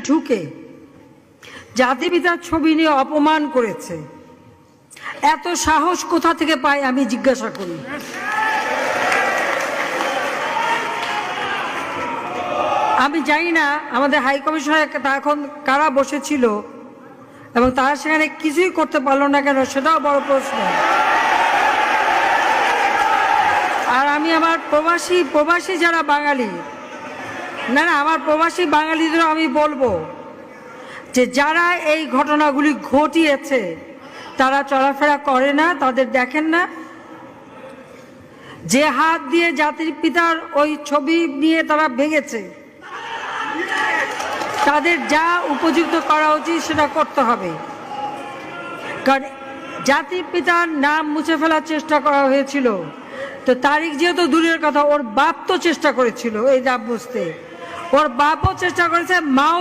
ঢুকে জাতিপিতার ছবি নিয়ে অপমান করেছে, এত সাহস কোথা থেকে পায় আমি জিজ্ঞাসা করি। আমি জানি না আমাদের হাই কমিশনার এখন কারা বসেছিল এবং তারা সেখানে কিছুই করতে পারলো না কেন, সেটাও বড় প্রশ্ন। আর আমি আমার প্রবাসী যারা বাঙালি, না আমার প্রবাসী বাঙালিদেরও আমি বলবো যে যারা এই ঘটনাগুলি ঘটিয়েছে তারা চলাফেরা করে না, তাদের দেখেন না। যে হাত দিয়ে জাতির পিতার ওই ছবি নিয়ে তারা ভেঙেছে, তাদের যা উপযুক্ত করা উচিত সেটা করতে হবে। কারণ জাতির পিতার নাম মুছে ফেলার চেষ্টা করা হয়েছিল, তো তারিখ যেহেতু দূরের কথা, ওর বাপ তো চেষ্টা করেছিল এই নাম মুছতে, ওর বাপও চেষ্টা করেছে, মাও